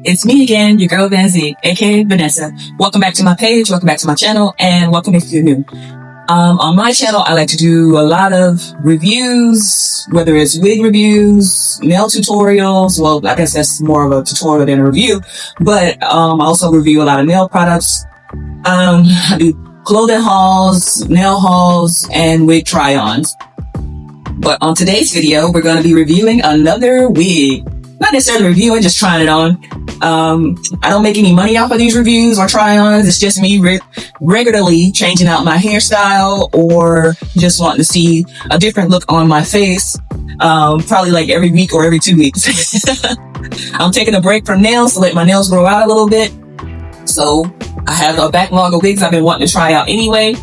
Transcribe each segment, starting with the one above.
It's me again, your girl Van Z, aka Vanessa. Welcome back to my page, welcome back to my channel, and welcome if you're new. On my channel, I like to do a lot of reviews, whether it's wig reviews, nail tutorials. Well, I guess that's more of a tutorial than a review, but I also review a lot of nail products. I do clothing hauls, nail hauls, and wig try-ons. But on today's video, we're going to be reviewing another wig. Not necessarily reviewing, just trying it on. I don't make any money off of these reviews or try-ons. It's just me regularly changing out my hairstyle or just wanting to see a different look on my face. Probably like every week or every 2 weeks. I'm taking a break from nails to let my nails grow out a little bit. So I have a backlog of wigs I've been wanting to try out anyway.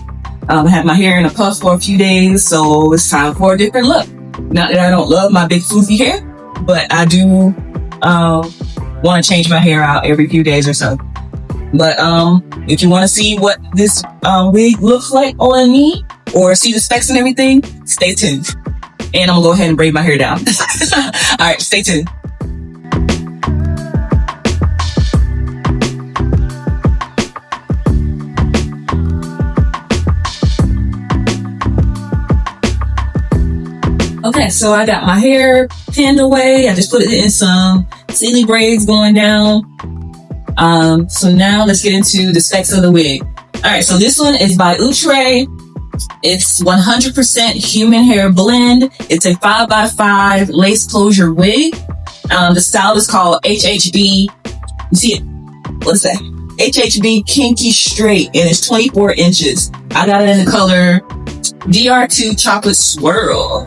I have my hair in a puff for a few days, so it's time for a different look. Not that I don't love my big floofy hair, but I do want to change my hair out every few days or so. But if you want to see what this wig looks like on me or see the specs and everything, stay tuned. And I'm gonna go ahead and braid my hair down. All right, stay tuned. Okay, so I got my hair pinned away. I just put it in some silly braids going down. So now let's get into the specs of the wig. All right, so this one is by Outre. It's 100% human hair blend. It's a 5x5 lace closure wig. The style is called HHB. You see it? What is that? HHB Kinky Straight, and it's 24 inches. I got it in the color DR2 Chocolate Swirl.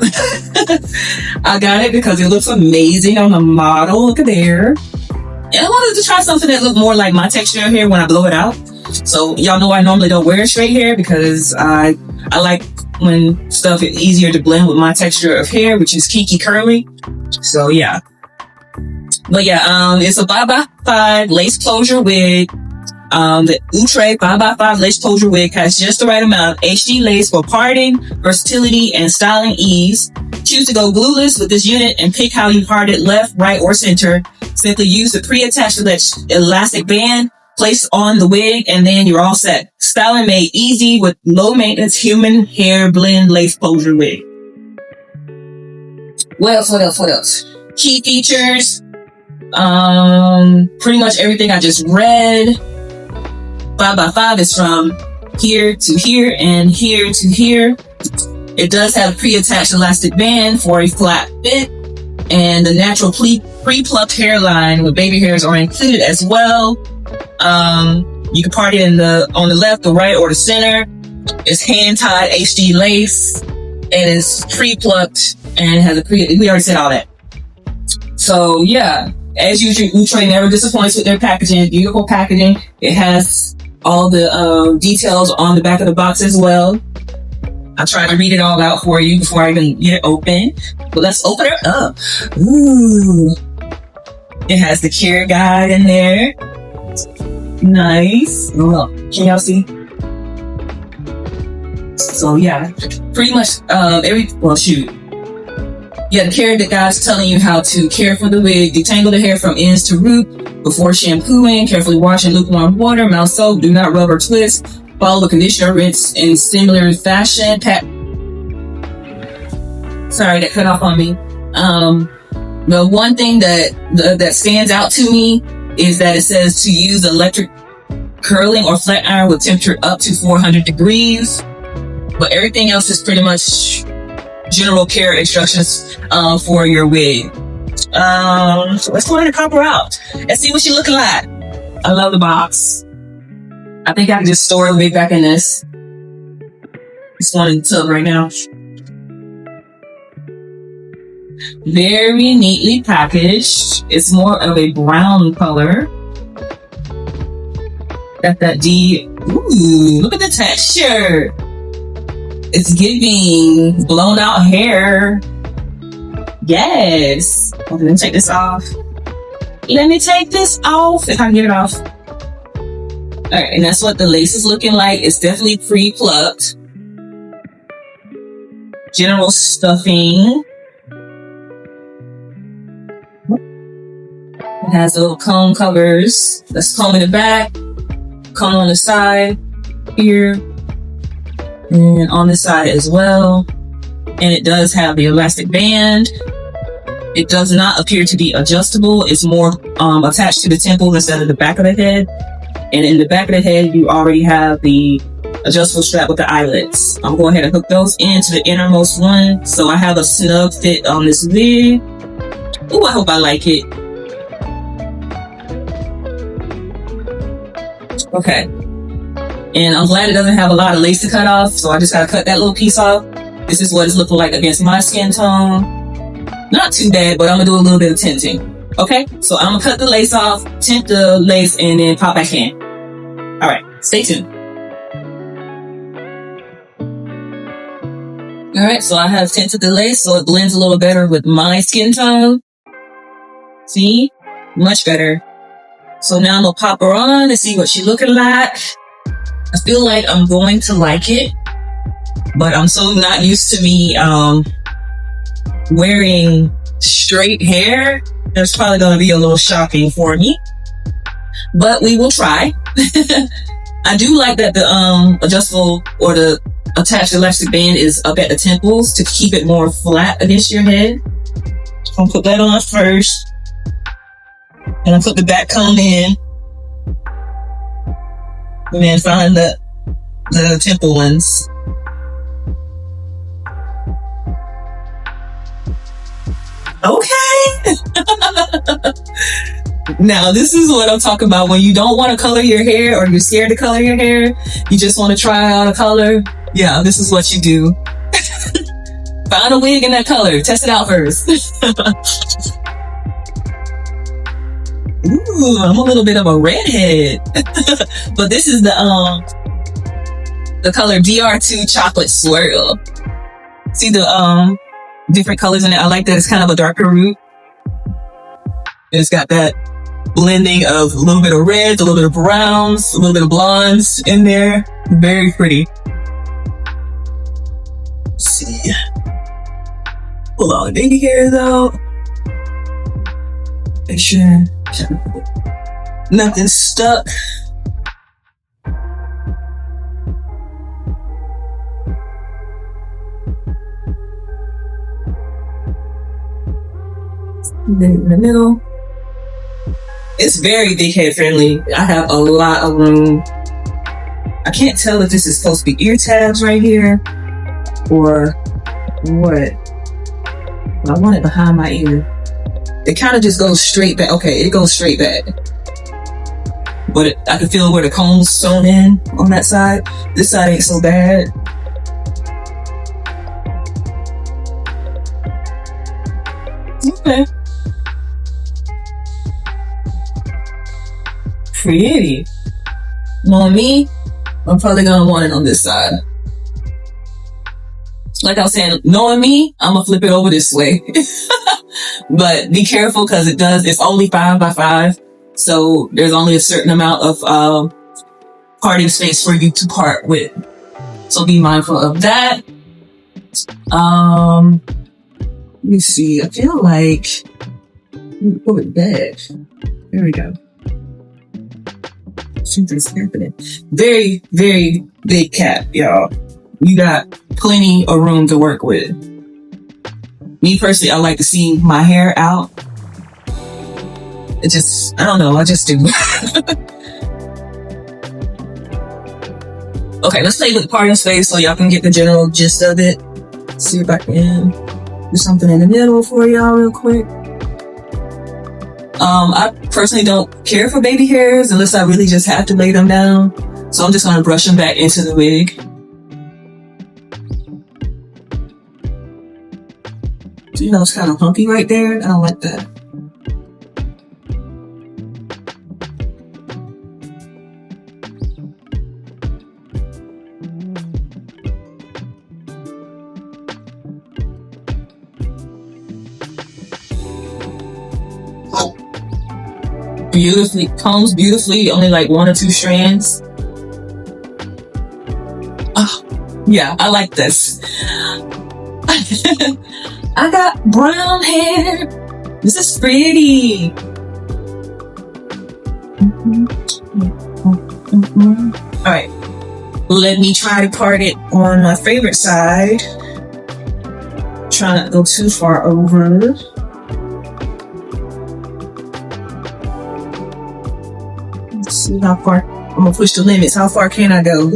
I got it because it looks amazing on the model. Look at there. And I wanted to try something that looked more like my texture of hair when I blow it out. So y'all know I normally don't wear straight hair because I like when stuff is easier to blend with my texture of hair, which is kinky curly. So yeah. But yeah, it's a 5x5 lace closure wig. The Outre 5x5 lace closure wig has just the right amount of HD lace for parting, versatility, and styling ease. Choose to go glueless with this unit and pick how you part it, left, right, or center. Simply use the pre-attached elastic band, place on the wig, and then you're all set. Styling made easy with low-maintenance human hair blend lace closure wig. What else? Key features. Pretty much everything I just read. 5x5 is from here to here and here to here. It does have pre-attached elastic band for a flat fit, and the natural pre-plucked hairline with baby hairs are included as well. You can part it on the left, the right, or the center. It's hand-tied HD lace, and it's pre-plucked, and it has we already said all that. So yeah, as usual, Outre never disappoints with their packaging. Beautiful packaging. It has all the details on the back of the box as well. I tried to read it all out for you before I even get it open. But let's open it up. Ooh. It has the care guide in there. Nice. Look, can y'all see? So yeah, pretty much yeah, the care guide's telling you how to care for the wig, detangle the hair from ends to root before shampooing, carefully wash in lukewarm water, mouth soap, do not rub or twist, follow the conditioner, rinse in similar fashion. Sorry, that cut off on me. The one thing that stands out to me is that it says to use electric curling or flat iron with temperature up to 400 degrees. But everything else is pretty much general care instructions for your wig. So let's go ahead and pop her out and see what she looking like. I love the box. I think I can just store the wig back in this. It's one in the tub right now. Very neatly packaged. It's more of a brown color. Got that ooh, look at the texture. It's giving blown out hair. Yes. Okay, let me take this off. Let me take this off if I can get it off. All right, and that's what the lace is looking like. It's definitely pre-plucked. General stuffing. It has little comb covers. Let's comb in the back, comb on the side here, and on the side as well. And it does have the elastic band. It does not appear to be adjustable. It's more attached to the temple instead of the back of the head. And in the back of the head, you already have the adjustable strap with the eyelets. I'm going ahead and hook those into the innermost one. So I have a snug fit on this wig. Ooh, I hope I like it. Okay. And I'm glad it doesn't have a lot of lace to cut off. So I just gotta cut that little piece off. This is what it's looking like against my skin tone. Not too bad, but I'm gonna do a little bit of tinting. Okay, so I'm gonna cut the lace off, tint the lace, and then pop back in. All right, stay tuned. All right, so I have tinted the lace so it blends a little better with my skin tone. See? Much better. So now I'm gonna pop her on and see what she's looking like. I feel like I'm going to like it, but I'm so not used to me wearing straight hair. That's probably going to be a little shocking for me, but we will try. I do like that the adjustable or the attached elastic band is up at the temples to keep it more flat against your head. So I'll put that on first, and I'll put the back comb in, and then find the temple ones. Okay. Now, this is what I'm talking about. When you don't want to color your hair or you're scared to color your hair, you just want to try out a color. Yeah, this is what you do. Find a wig in that color. Test it out first. Ooh, I'm a little bit of a redhead. But this is the color DR2 Chocolate Swirl. See the different colors in it. I like that it's kind of a darker root. It's got that blending of a little bit of reds, a little bit of browns, a little bit of blondes in there. Very pretty. Let's see. Pull out the baby hair though. Make sure nothing's stuck. Then in the middle. It's very big head friendly. I have a lot of room. I can't tell if this is supposed to be ear tabs right here or what. I want it behind my ear. It kind of just goes straight back. Okay, it goes straight back. But I can feel where the comb's sewn in on that side. This side ain't so bad. Okay. Pretty. On me, I'm probably gonna want it on this side. Like I was saying, knowing me, I'm gonna flip it over this way. But be careful because it's only 5x5. So there's only a certain amount of parting space for you to part with. So be mindful of that. Let me see. I feel like pull it back. There we go. Something's happening. Very, very big cap, y'all. You got plenty of room to work with. Me personally, I like to see my hair out. It just, I don't know, I just do. Okay, let's play with parting space so y'all can get the general gist of it. See if I can do something in the middle for y'all real quick. I personally don't care for baby hairs unless I really just have to lay them down. So I'm just gonna brush them back into the wig. So, you know, it's kind of humpy right there. I don't like that. Beautifully, combs beautifully, only like 1 or 2 strands. Oh, yeah, I like this. I got brown hair. This is pretty. All right, let me try to part it on my favorite side. Try not to go too far over. Let's see how far. I'm gonna push the limits. How far can I go?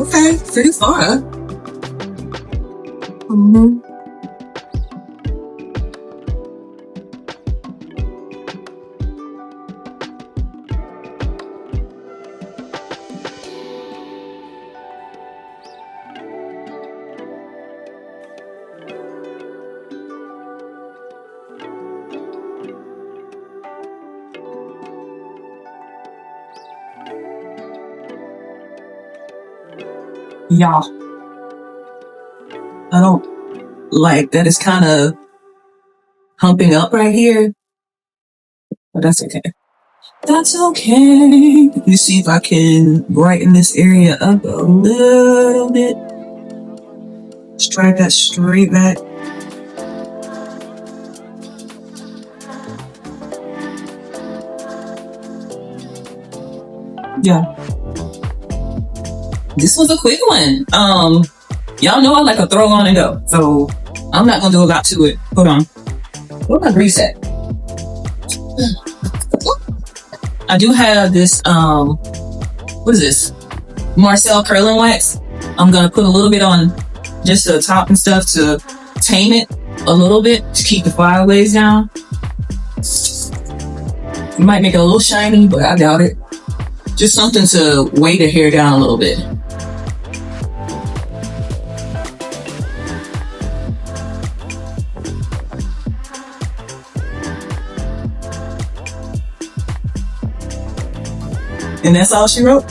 Okay, pretty far. Y'all, I don't like that. It's kind of humping up right here, but that's okay. That's okay. Let me see if I can brighten this area up a little bit. Let's drag that straight back. Yeah. This was a quick one. Y'all know I like a throw on and go, so I'm not gonna do a lot to it. Hold on. Where's my grease at? I do have this, what is this? Marcel curling wax. I'm gonna put a little bit on just the top and stuff to tame it a little bit to keep the flyaways down. It might make it a little shiny, but I doubt it. Just something to weigh the hair down a little bit. And that's all she wrote?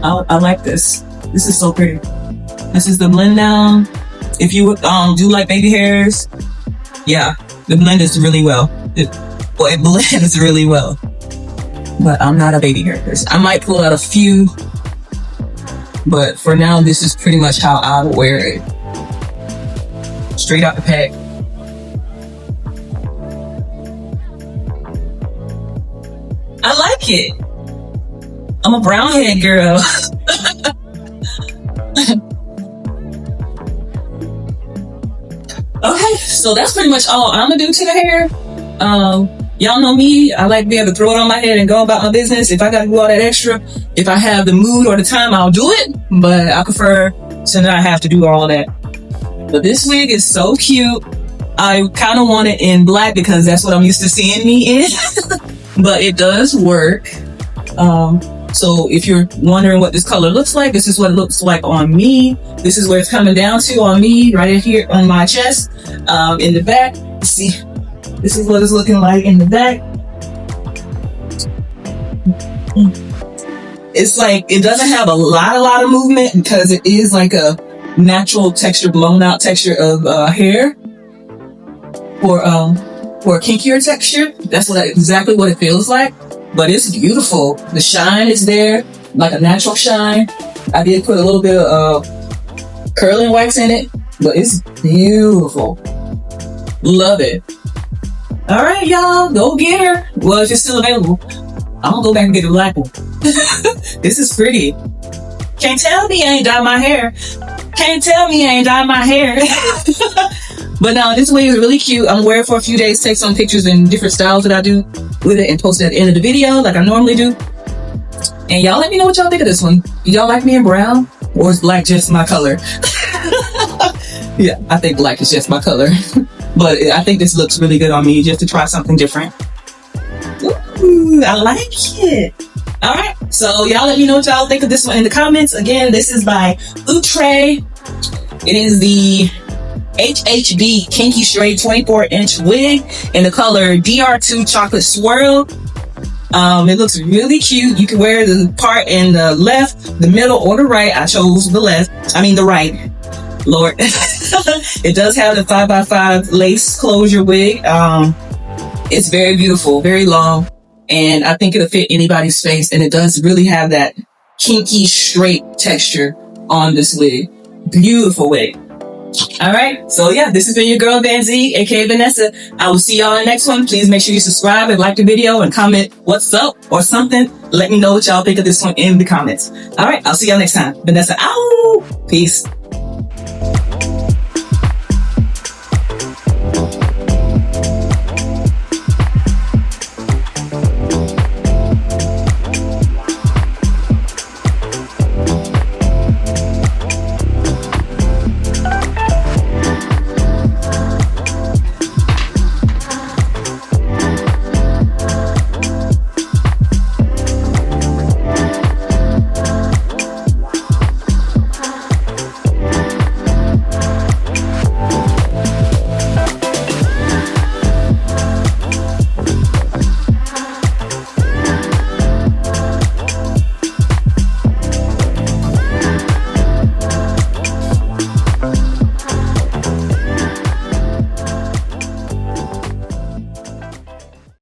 I like this. This is so pretty. This is the blend down. If you do like baby hairs, yeah, the blend is really well. It blends really well. But I'm not a baby hair person. I might pull out a few, but for now, this is pretty much how I would wear it. Straight out the pack. I like it. I'm a brown head girl. Okay, so that's pretty much all I'm gonna do to the hair. Y'all know me. I like to be able to throw it on my head and go about my business. If I gotta do all that extra, if I have the mood or the time, I'll do it. But I prefer to not have to do all that. But this wig is so cute. I kind of want it in black because that's what I'm used to seeing me in. But it does work. So if you're wondering what this color looks like, this is what it looks like on me. This is where it's coming down to on me, right in here on my chest. In the back, see, this is what it's looking like in the back. It's like, it doesn't have a lot of movement because it is like a natural texture, blown out texture of hair. For a kinkier texture. That's exactly what it feels like. But it's beautiful. The shine is there, like a natural shine. I did put a little bit of curling wax in it, but it's beautiful. Love it. All right, y'all, go get her. Well, if it's still available, I'm gonna go back and get a black one. This is pretty. Can't tell me I ain't dyed my hair. Can't tell me I ain't dyed my hair. But no, this wig is really cute. I'm wearing it for a few days, take some pictures in different styles that I do with it and post it at the end of the video like I normally do. And y'all let me know what y'all think of this one. Do y'all like me in brown? Or is black just my color? Yeah, I think black is just my color. But I think this looks really good on me just to try something different. Ooh, I like it. All right, so y'all let me know what y'all think of this one in the comments. Again, this is by Outre. It is the HHB Kinky Straight 24-inch wig in the color DR2 Chocolate Swirl. It looks really cute. You can wear the part in the left, the middle, or the right. I chose the the right. Lord. It does have the 5x5 lace closure wig. It's very beautiful, very long, and I think it'll fit anybody's face, and it does really have that kinky straight texture on this wig. Beautiful wig. All right. So yeah, this has been your girl Van Z, aka Vanessa. I will see y'all in the next one. Please make sure you subscribe and like the video and comment what's up or something. Let me know what y'all think of this one in the comments. All right. I'll see y'all next time. Vanessa out. Peace.